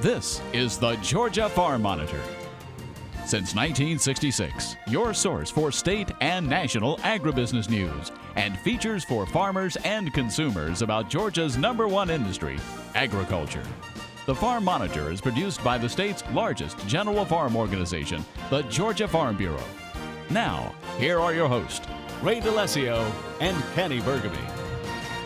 This is the Georgia Farm Monitor. Since 1966, your source for state and national agribusiness news and features for farmers and consumers about Georgia's #1 industry, agriculture. The Farm Monitor is produced by the state's largest general farm organization, the Georgia Farm Bureau. Now, here are your hosts, Ray DeLessio and Kenny Burgamy.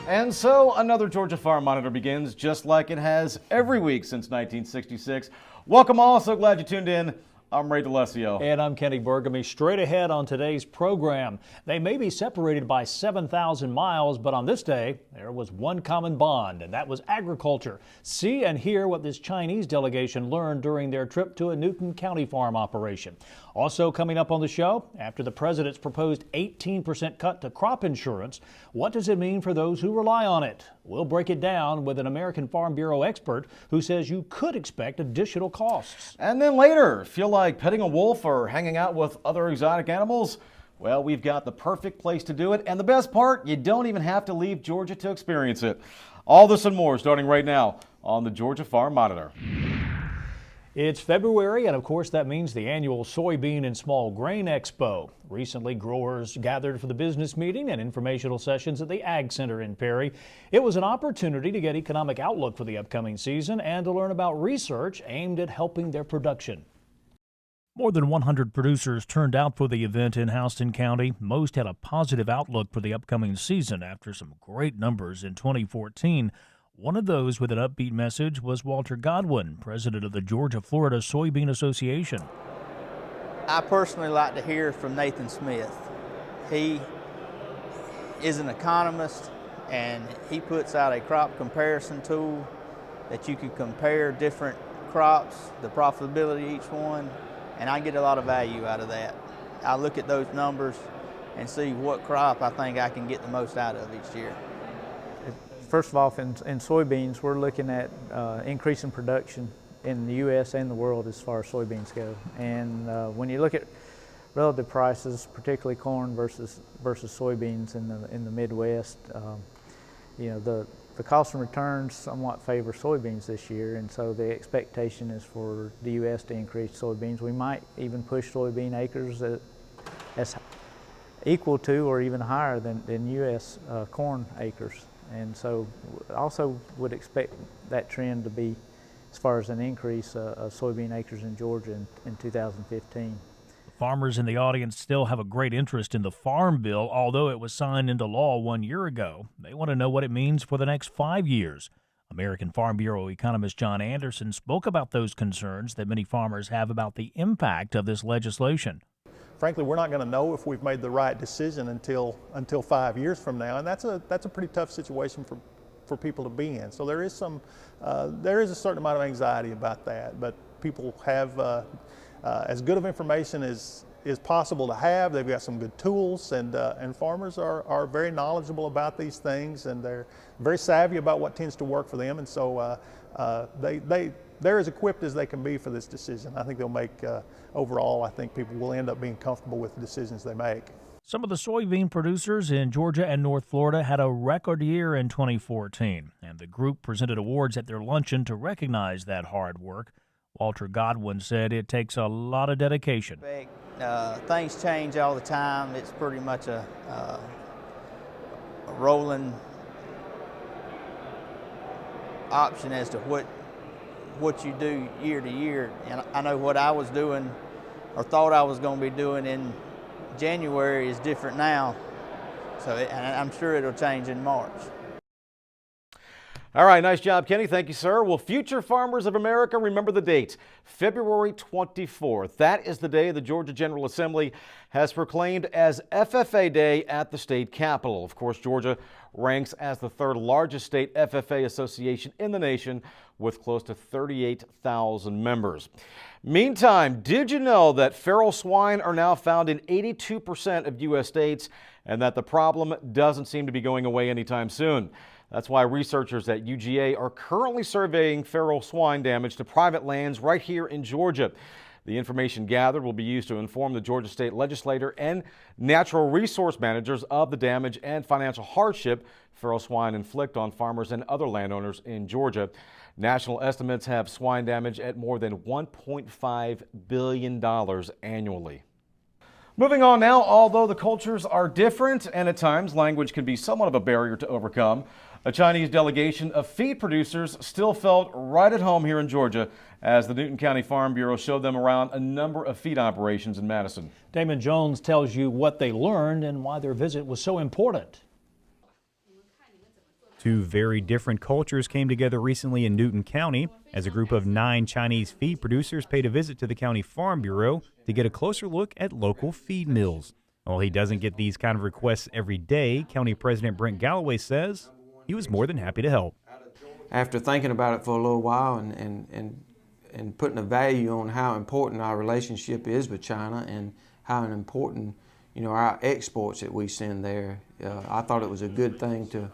And so another Georgia Farm Monitor begins just like it has every week since 1966. Welcome all, so glad you tuned in. I'm Ray DeLessio. And I'm Kenny Burgamy. Straight ahead on today's program. They may be separated by 7,000 miles, but on this day, there was one common bond, and that was agriculture. See and hear what this Chinese delegation learned during their trip to a Newton County farm operation. Also coming up on the show, after the president's proposed 18% cut to crop insurance, what does it mean for those who rely on it? We'll break it down with an American Farm Bureau expert who says you could expect additional costs. And then later, feel like petting a wolf or hanging out with other exotic animals? Well, we've got the perfect place to do it. And the best part, you don't even have to leave Georgia to experience it. All this and more starting right now on the Georgia Farm Monitor. It's February, and of course that means the annual Soybean and Small Grain Expo. Recently, growers gathered for the business meeting and informational sessions at the Ag Center in Perry. It was an opportunity to get economic outlook for the upcoming season and to learn about research aimed at helping their production. More than 100 producers turned out for the event in Houston County. Most had a positive outlook for the upcoming season after some great numbers in 2014. One of those with an upbeat message was Walter Godwin, president of the Georgia-Florida Soybean Association. I personally like to hear from Nathan Smith. He is an economist, and he puts out a crop comparison tool that you can compare different crops, the profitability of each one, and I get a lot of value out of that. I look at those numbers and see what crop I think I can get the most out of each year. First of all, in soybeans, we're looking at increasing production in the U.S. and the world as far as soybeans go. And when you look at relative prices, particularly corn versus soybeans in the Midwest, you know, the cost and returns somewhat favor soybeans this year, and so the expectation is for the U.S. to increase soybeans. We might even push soybean acres as equal to or even higher than U.S. Corn acres. And so also would expect that trend to be as far as an increase of soybean acres in Georgia in 2015. Farmers in the audience still have a great interest in the Farm Bill, although it was signed into law 1 year ago. They want to know what it means for the next 5 years. American Farm Bureau economist John Anderson spoke about those concerns that many farmers have about the impact of this legislation. Frankly, we're not going to know if we've made the right decision until 5 years from now, and that's a pretty tough situation for people to be in. So there is a certain amount of anxiety about that, but people have as good of information as is possible to have. They've got some good tools, and farmers are very knowledgeable about these things, and they're very savvy about what tends to work for them, and so they're as equipped as they can be for this decision. I think they'll make, overall, I think people will end up being comfortable with the decisions they make. Some of the soybean producers in Georgia and North Florida had a record year in 2014, and the group presented awards at their luncheon to recognize that hard work. Walter Godwin said it takes a lot of dedication. Things change all the time. It's pretty much a rolling option as to what you do year to year. And I know what I was doing or thought I was going to be doing in January is different now. So and I'm sure it'll change in March. All right, nice job, Kenny. Thank you, sir. Well, future farmers of America, remember the date, February 24th. That is the day the Georgia General Assembly has proclaimed as FFA Day at the state capitol. Of course, Georgia ranks as the third largest state FFA association in the nation with close to 38,000 members. Meantime, did you know that feral swine are now found in 82% of U.S. states and that the problem doesn't seem to be going away anytime soon? That's why researchers at UGA are currently surveying feral swine damage to private lands right here in Georgia. The information gathered will be used to inform the Georgia State Legislature and natural resource managers of the damage and financial hardship feral swine inflict on farmers and other landowners in Georgia. National estimates have swine damage at more than $1.5 billion annually. Moving on now, although the cultures are different and at times language can be somewhat of a barrier to overcome, a Chinese delegation of feed producers still felt right at home here in Georgia as the Newton County Farm Bureau showed them around a number of feed operations in Madison. Damon Jones tells you what they learned and why their visit was so important. Two very different cultures came together recently in Newton County as a group of 9 Chinese feed producers paid a visit to the County Farm Bureau to get a closer look at local feed mills. While he doesn't get these kind of requests every day, County President Brent Galloway says he was more than happy to help. After thinking about it for a little while and putting a value on how important our relationship is with China and how important, our exports that we send there, I thought it was a good thing to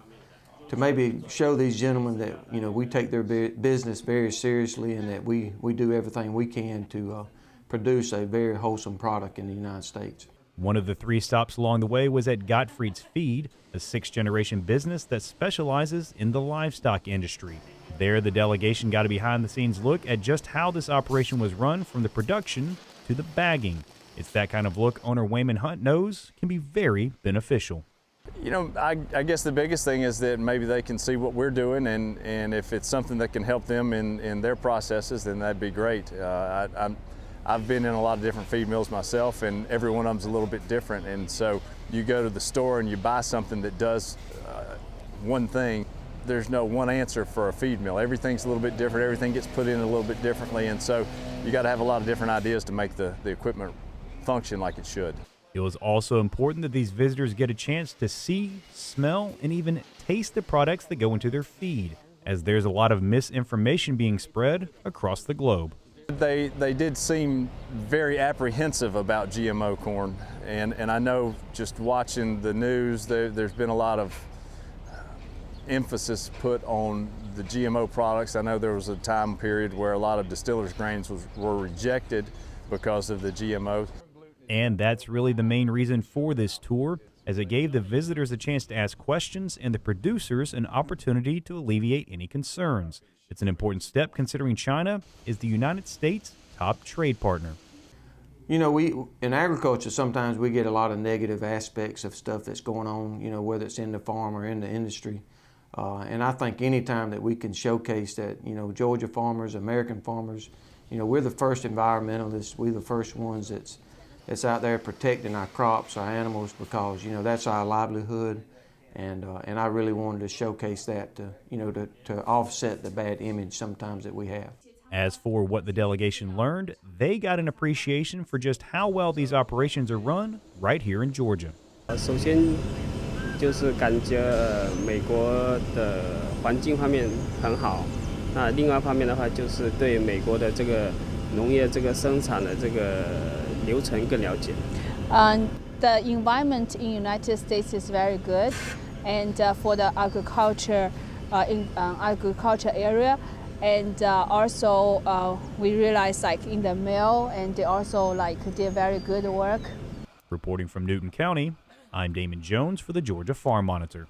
maybe show these gentlemen that, we take their business very seriously and that we do everything we can to produce a very wholesome product in the United States. One of the 3 stops along the way was at Gottfried's Feed, a 6th-generation business that specializes in the livestock industry. There, the delegation got a behind-the-scenes look at just how this operation was run from the production to the bagging. It's that kind of look owner Wayman Hunt knows can be very beneficial. I guess the biggest thing is that maybe they can see what we're doing, and if it's something that can help them in their processes, then that'd be great. I've been in a lot of different feed mills myself, and every one of them's a little bit different. And so you go to the store and you buy something that does one thing. There's no one answer for a feed mill. Everything's a little bit different. Everything gets put in a little bit differently. And so you got to have a lot of different ideas to make the equipment function like it should. It was also important that these visitors get a chance to see, smell, and even taste the products that go into their feed, as there's a lot of misinformation being spread across the globe. They did seem very apprehensive about GMO corn, and I know just watching the news, there's been a lot of emphasis put on the GMO products. I know there was a time period where a lot of distillers' grains were rejected because of the GMO. And that's really the main reason for this tour, as it gave the visitors a chance to ask questions and the producers an opportunity to alleviate any concerns. It's an important step considering China is the United States' top trade partner. We in agriculture, sometimes we get a lot of negative aspects of stuff that's going on, whether it's in the farm or in the industry. And I think anytime that we can showcase that, Georgia farmers, American farmers, we're the first environmentalists, we're the first ones that's out there protecting our crops, our animals, because, that's our livelihood. And I really wanted to showcase that to offset the bad image sometimes that we have. As for what the delegation learned, they got an appreciation for just how well these operations are run right here in Georgia. 首先就是感觉美国的环境方面很好，那另外一方面的话就是对美国的这个农业这个生产的这个流程更了解。The environment in United States is very good, and for the agriculture agriculture area, and also we realize in the mill, and they also did very good work. Reporting from Newton County, I'm Damon Jones for the Georgia Farm Monitor.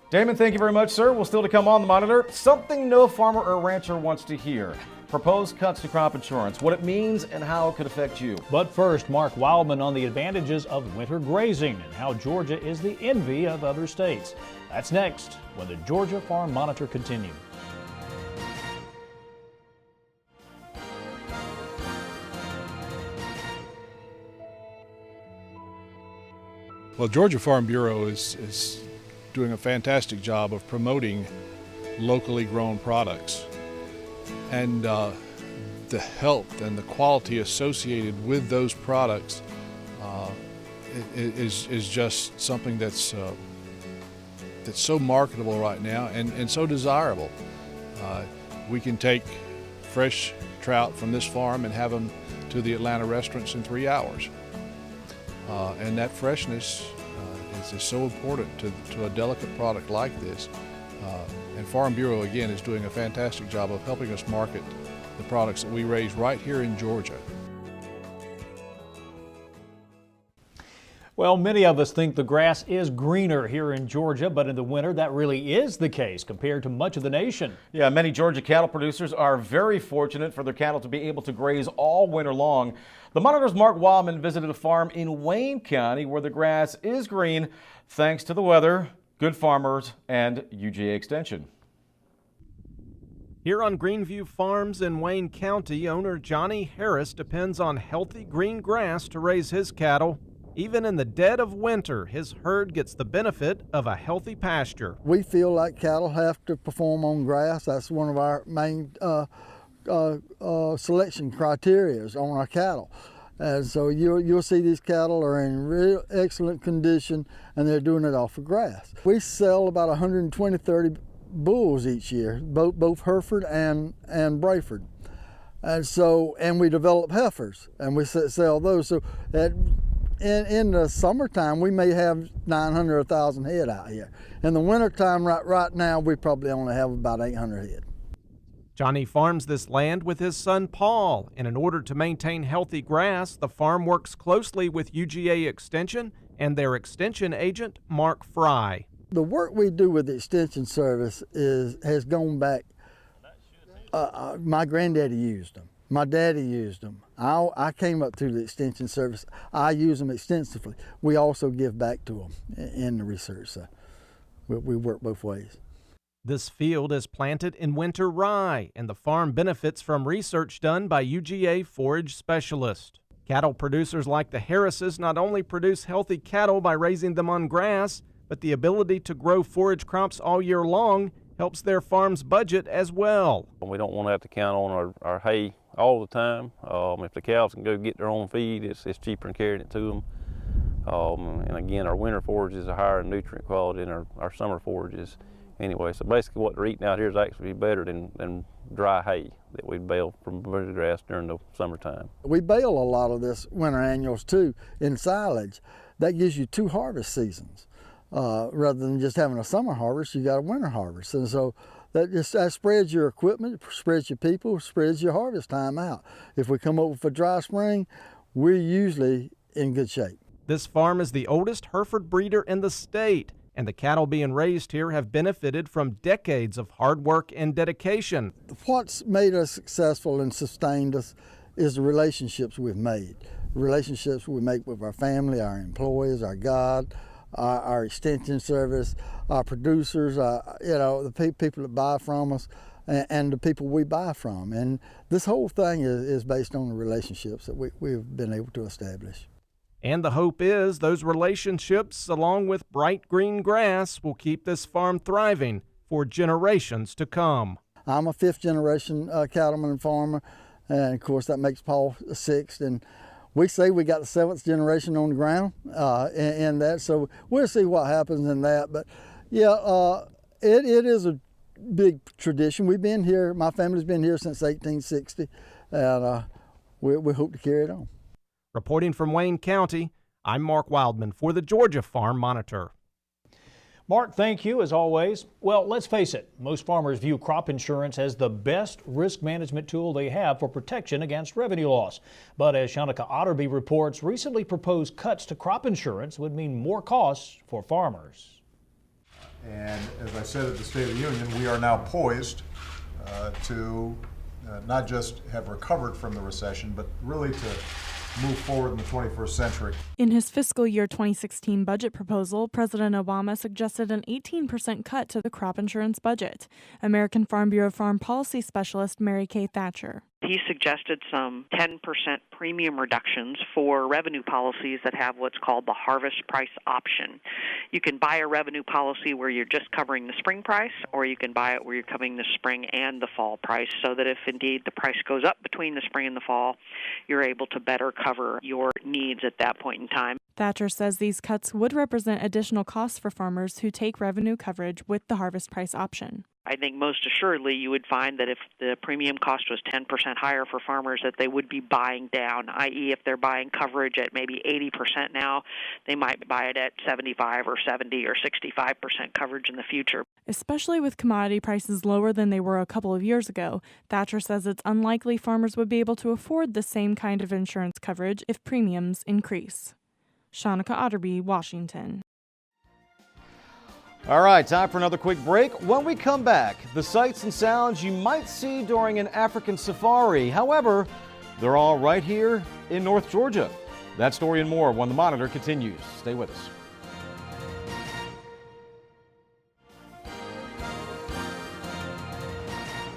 Damon, thank you very much, sir. Well, still to come on the Monitor, something no farmer or rancher wants to hear. Proposed cuts to crop insurance, what it means and how it could affect you. But first, Mark Wildman on the advantages of winter grazing and how Georgia is the envy of other states. That's next when the Georgia Farm Monitor continues. Well, Georgia Farm Bureau is doing a fantastic job of promoting locally grown products. And the health and the quality associated with those products is just something that's so marketable right now and so desirable. We can take fresh trout from this farm and have them to the Atlanta restaurants in 3 hours. And that freshness is so important to a delicate product like this. And Farm Bureau, again, is doing a fantastic job of helping us market the products that we raise right here in Georgia. Well, many of us think the grass is greener here in Georgia, but in the winter that really is the case compared to much of the nation. Yeah, many Georgia cattle producers are very fortunate for their cattle to be able to graze all winter long. The Monitor's Mark Wildman visited a farm in Wayne County where the grass is green thanks to the weather, good farmers, and UGA Extension. Here on Greenview Farms in Wayne County, owner Johnny Harris depends on healthy green grass to raise his cattle. Even in the dead of winter, his herd gets the benefit of a healthy pasture. We feel like cattle have to perform on grass. That's one of our main selection criteria on our cattle. And so you'll see these cattle are in real excellent condition, and they're doing it off of grass. We sell about 120-30 bulls each year, both Hereford and Brayford. And we develop heifers, and we sell those. So that in the summertime, we may have 900 or 1,000 head out here. In the wintertime, right now, we probably only have about 800 head. Johnny farms this land with his son Paul, and in order to maintain healthy grass, the farm works closely with UGA Extension and their extension agent, Mark Fry. The work we do with the Extension Service has gone back. My granddaddy used them. My daddy used them. I came up through the Extension Service. I use them extensively. We also give back to them in the research. So we work both ways. This field is planted in winter rye, and the farm benefits from research done by UGA forage specialists. Cattle producers like the Harrises not only produce healthy cattle by raising them on grass, but the ability to grow forage crops all year long helps their farm's budget as well. We don't want to have to count on our hay all the time. If the cows can go get their own feed, it's cheaper than carrying it to them. And again, our winter forages are higher in nutrient quality than our summer forages anyway. So basically what they're eating out here is actually better than dry hay that we bale from Bermuda grass during the summertime. We bale a lot of this winter annuals too in silage. That gives you 2 harvest seasons. Rather than just having a summer harvest, you got a winter harvest. And so that spreads your equipment, spreads your people, spreads your harvest time out. If we come up with a dry spring, we're usually in good shape. This farm is the oldest Hereford breeder in the state, and the cattle being raised here have benefited from decades of hard work and dedication. What's made us successful and sustained us is the relationships we've made. The relationships we make with our family, our employees, our God, our Extension Service, our producers, the people that buy from us, and the people we buy from. And this whole thing is based on the relationships that we've been able to establish. And the hope is those relationships, along with bright green grass, will keep this farm thriving for generations to come. I'm a 5th generation cattleman and farmer, and of course that makes Paul a 6th. And we say we got the 7th generation on the ground in that, so we'll see what happens in that. But yeah, it is a big tradition. We've been here, my family's been here since 1860, and we hope to carry it on. Reporting from Wayne County, I'm Mark Wildman for the Georgia Farm Monitor. Mark, thank you as always. Well, let's face it, most farmers view crop insurance as the best risk management tool they have for protection against revenue loss. But as Shanika Otterby reports, recently proposed cuts to crop insurance would mean more costs for farmers. And as I said at the State of the Union, we are now poised to not just have recovered from the recession, but really to move forward in the 21st century. In his fiscal year 2016 budget proposal, President Obama suggested an 18% cut to the crop insurance budget. American Farm Bureau Farm Policy Specialist Mary Kay Thatcher. He suggested some 10% premium reductions for revenue policies that have what's called the harvest price option. You can buy a revenue policy where you're just covering the spring price, or you can buy it where you're covering the spring and the fall price, so that if indeed the price goes up between the spring and the fall, you're able to better cover your needs at that point in time. Thatcher says these cuts would represent additional costs for farmers who take revenue coverage with the harvest price option. I think most assuredly you would find that if the premium cost was 10% higher for farmers, that they would be buying down, i.e. if they're buying coverage at maybe 80% now, they might buy it at 75 or 70 or 65% coverage in the future. Especially with commodity prices lower than they were a couple of years ago, Thatcher says it's unlikely farmers would be able to afford the same kind of insurance coverage if premiums increase. Shanika Otterby, Washington. All right, time for another quick break. When we come back, the sights and sounds you might see during an African safari. However, they're all right here in North Georgia. That story and more when the Monitor continues. Stay with us.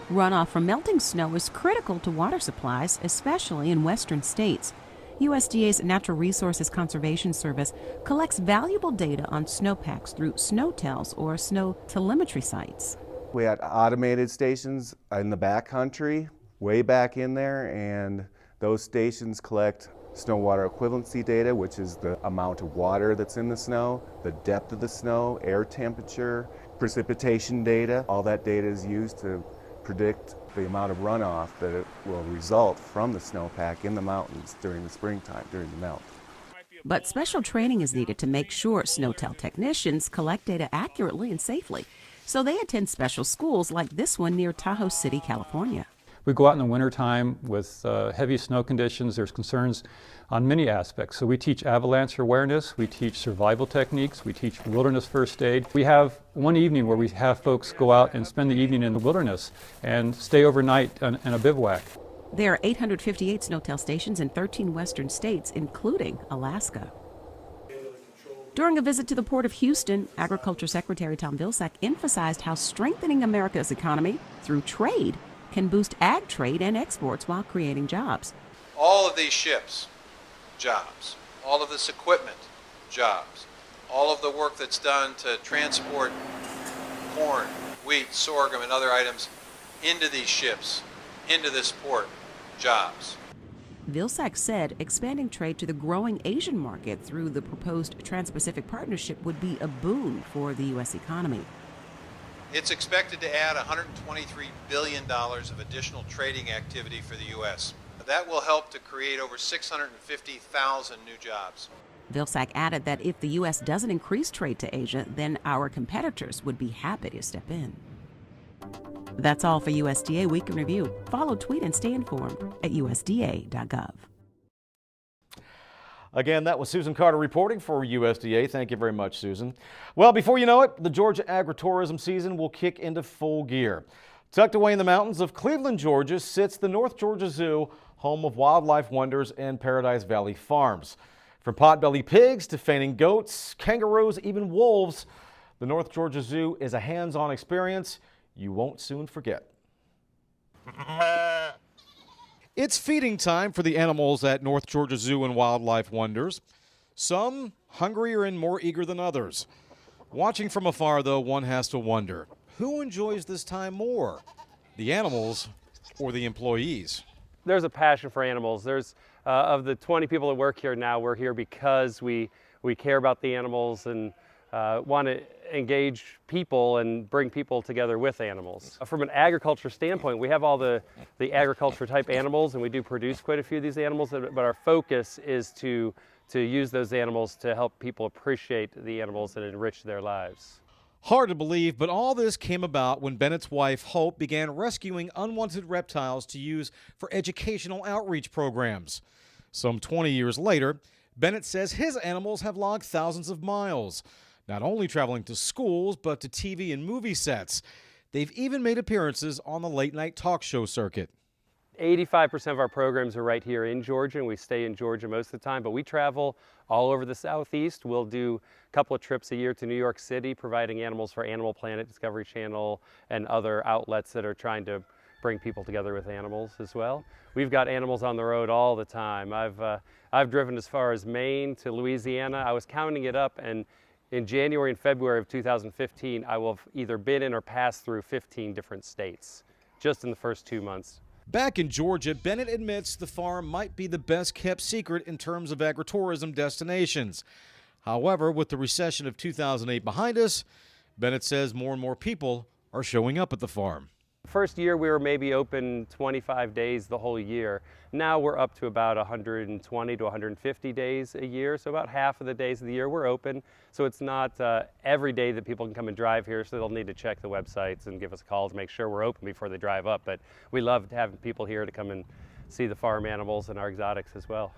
Runoff from melting snow is critical to water supplies, especially in western states. USDA's Natural Resources Conservation Service collects valuable data on snowpacks through SnowTels or snow telemetry sites. We had automated stations in the backcountry, way back in there, and those stations collect snow water equivalency data, which is the amount of water that's in the snow, the depth of the snow, air temperature, precipitation data. All that data is used to predict the amount of runoff that it will result from the snowpack in the mountains during the springtime, during the melt. But special training is needed to make sure SnowTel technicians collect data accurately and safely. So they attend special schools like this one near Tahoe City, California. We go out in the wintertime with heavy snow conditions. There's concerns on many aspects. So we teach avalanche awareness, we teach survival techniques, we teach wilderness first aid. We have one evening where we have folks go out and spend the evening in the wilderness and stay overnight in a bivouac. There are 858 SnowTel stations in 13 western states, including Alaska. During a visit to the Port of Houston, Agriculture Secretary Tom Vilsack emphasized how strengthening America's economy through trade can boost ag trade and exports while creating jobs. All of these ships, jobs. All of this equipment, jobs. All of the work that's done to transport corn, wheat, sorghum, and other items into these ships, into this port, jobs. Vilsack said expanding trade to the growing Asian market through the proposed Trans-Pacific Partnership would be a boon for the U.S. economy. It's expected to add $123 billion of additional trading activity for the U.S. That will help to create over 650,000 new jobs. Vilsack added that if the U.S. doesn't increase trade to Asia, then our competitors would be happy to step in. That's all for USDA Week in Review. Follow, tweet, and stay informed at usda.gov. Again, that was Susan Carter reporting for USDA. Thank you very much, Susan. Well, before you know it, the Georgia agritourism season will kick into full gear. Tucked away in the mountains of Cleveland, Georgia, sits the North Georgia Zoo, home of wildlife wonders and Paradise Valley Farms. From potbelly pigs to fainting goats, kangaroos, even wolves, the North Georgia Zoo is a hands-on experience you won't soon forget. It's feeding time for the animals at North Georgia Zoo and Wildlife Wonders. Some hungrier and more eager than others. Watching from afar, though, one has to wonder, who enjoys this time more, the animals or the employees? There's a passion for animals. There's of the 20 people that work here now, we're here because we care about the animals and want to engage people and bring people together with animals. From an agriculture standpoint, we have all the agriculture type animals, and we do produce quite a few of these animals, but our focus is to use those animals to help people appreciate the animals and enrich their lives. Hard to believe, but all this came about when Bennett's wife, Hope, began rescuing unwanted reptiles to use for educational outreach programs. Some 20 years later, Bennett says his animals have logged thousands of miles, not only traveling to schools, but to TV and movie sets. They've even made appearances on the late-night talk show circuit. 85% of our programs are right here in Georgia, and we stay in Georgia most of the time, but we travel all over the Southeast. We'll do a couple of trips a year to New York City, providing animals for Animal Planet, Discovery Channel, and other outlets that are trying to bring people together with animals as well. We've got animals on the road all the time. I've driven as far as Maine to Louisiana. I was counting it up, and in January and February of 2015, I will have either been in or passed through 15 different states, just in the first 2 months. Back in Georgia, Bennett admits the farm might be the best kept secret in terms of agritourism destinations. However, with the recession of 2008 behind us, Bennett says more and more people are showing up at the farm. First year we were maybe open 25 days the whole year. Now we're up to about 120 to 150 days a year, so about half of the days of the year we're open. So it's not every day that people can come and drive here, so they'll need to check the websites and give us a call to make sure we're open before they drive up. But we love having people here to come and see the farm animals and our exotics as well.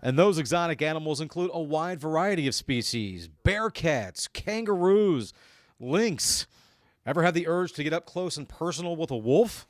And those exotic animals include a wide variety of species: bear cats, kangaroos, lynx. Ever had the urge to get up close and personal with a wolf?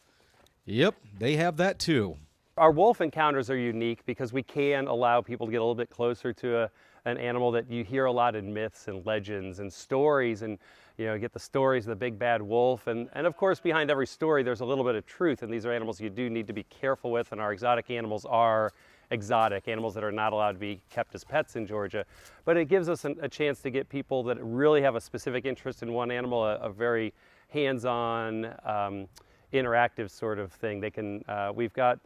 Yep, they have that too. Our wolf encounters are unique because we can allow people to get a little bit closer to an animal that you hear a lot in myths and legends and stories, and get the stories of the big bad wolf. And of course, behind every story, there's a little bit of truth, and these are animals you do need to be careful with, and our exotic animals are exotic, animals that are not allowed to be kept as pets in Georgia. But it gives us a chance to get people that really have a specific interest in one animal, a very hands-on, interactive sort of thing. They can, we've got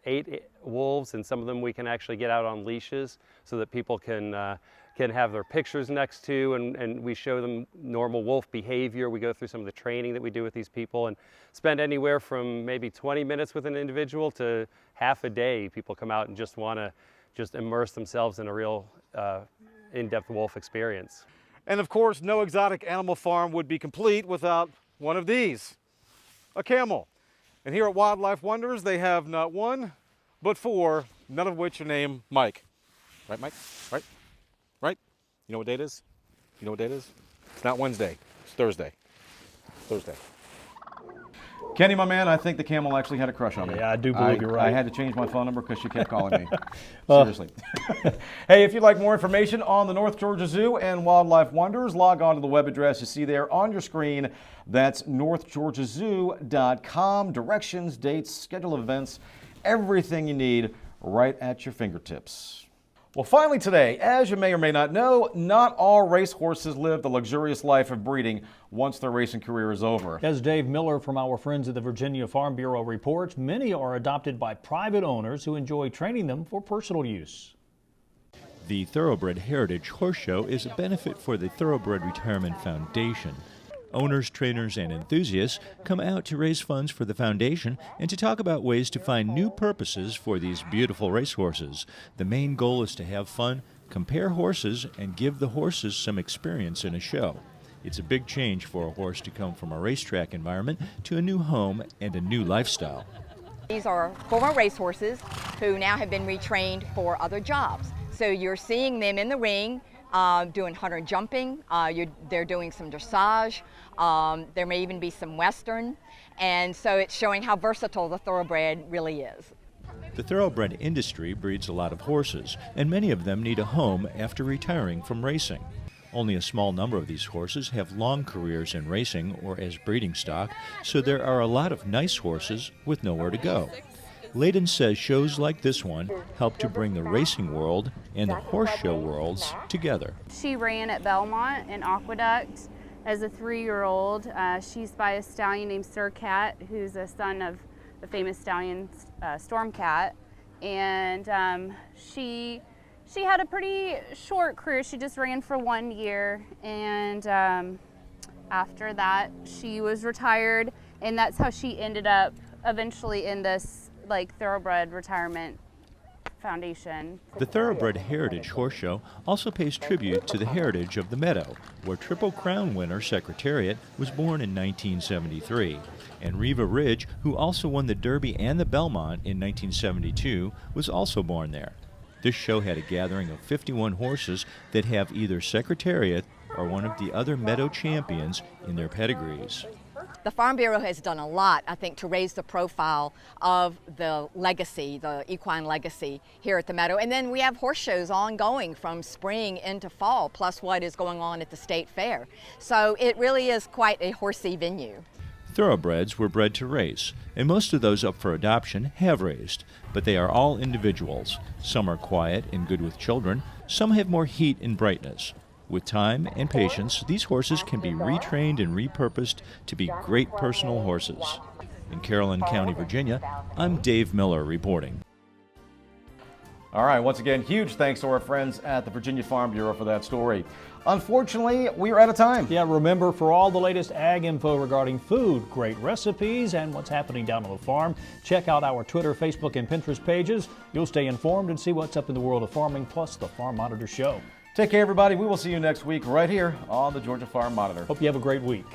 8 wolves, and some of them we can actually get out on leashes so that people can have their pictures next to, and we show them normal wolf behavior. We go through some of the training that we do with these people and spend anywhere from maybe 20 minutes with an individual to half a day. People come out and just want to immerse themselves in a real in-depth wolf experience. And of course, no exotic animal farm would be complete without one of these, a camel. And here at Wildlife Wonders, they have not 1, but 4, none of which are named Mike. Right, Mike? Right? Right? You know what day it is? You know what day it is? It's not Wednesday. It's Thursday. Thursday. Kenny, my man, I think the camel actually had a crush on me. Yeah, I do believe you're right. I had to change my phone number because she kept calling me. Seriously. Hey, if you'd like more information on the North Georgia Zoo and Wildlife Wonders, log on to the web address you see there on your screen. That's northgeorgiazoo.com. Directions, dates, schedule of events, everything you need right at your fingertips. Well, finally today, as you may or may not know, not all racehorses live the luxurious life of breeding once their racing career is over. As Dave Miller from our friends at the Virginia Farm Bureau reports, many are adopted by private owners who enjoy training them for personal use. The Thoroughbred Heritage Horse Show is a benefit for the Thoroughbred Retirement Foundation. Owners, trainers, and enthusiasts come out to raise funds for the foundation and to talk about ways to find new purposes for these beautiful racehorses. The main goal is to have fun, compare horses, and give the horses some experience in a show. It's a big change for a horse to come from a racetrack environment to a new home and a new lifestyle. These are former racehorses who now have been retrained for other jobs. So you're seeing them in the ring, doing hunter jumping, they're doing some dressage, there may even be some western, and so it's showing how versatile the thoroughbred really is. The thoroughbred industry breeds a lot of horses, and many of them need a home after retiring from racing. Only a small number of these horses have long careers in racing or as breeding stock, so there are a lot of nice horses with nowhere to go. Layden says shows like this one help to bring the racing world and the horse show worlds together. She ran at Belmont in Aqueduct as a 3-year-old. She's by a stallion named Sir Cat, who's a son of the famous stallion Stormcat. And she had a pretty short career. She just ran for 1 year, and after that she was retired, and that's how she ended up eventually in this Thoroughbred Retirement Foundation. The Thoroughbred Heritage Horse Show also pays tribute to the heritage of the Meadow, where Triple Crown winner Secretariat was born in 1973. And Riva Ridge, who also won the Derby and the Belmont in 1972, was also born there. This show had a gathering of 51 horses that have either Secretariat or one of the other Meadow champions in their pedigrees. The Farm Bureau has done a lot, I think, to raise the profile of the legacy, the equine legacy here at the Meadow. And then we have horse shows ongoing from spring into fall, plus what is going on at the State Fair. So it really is quite a horsey venue. Thoroughbreds were bred to race, and most of those up for adoption have raced, but they are all individuals. Some are quiet and good with children, some have more heat and brightness. With time and patience, these horses can be retrained and repurposed to be great personal horses. In Caroline County, Virginia, I'm Dave Miller reporting. All right, once again, huge thanks to our friends at the Virginia Farm Bureau for that story. Unfortunately, we are out of time. Yeah, remember, for all the latest ag info regarding food, great recipes, and what's happening down on the farm, check out our Twitter, Facebook, and Pinterest pages. You'll stay informed and see what's up in the world of farming, plus the Farm Monitor Show. Take care, everybody. We will see you next week right here on the Georgia Farm Monitor. Hope you have a great week.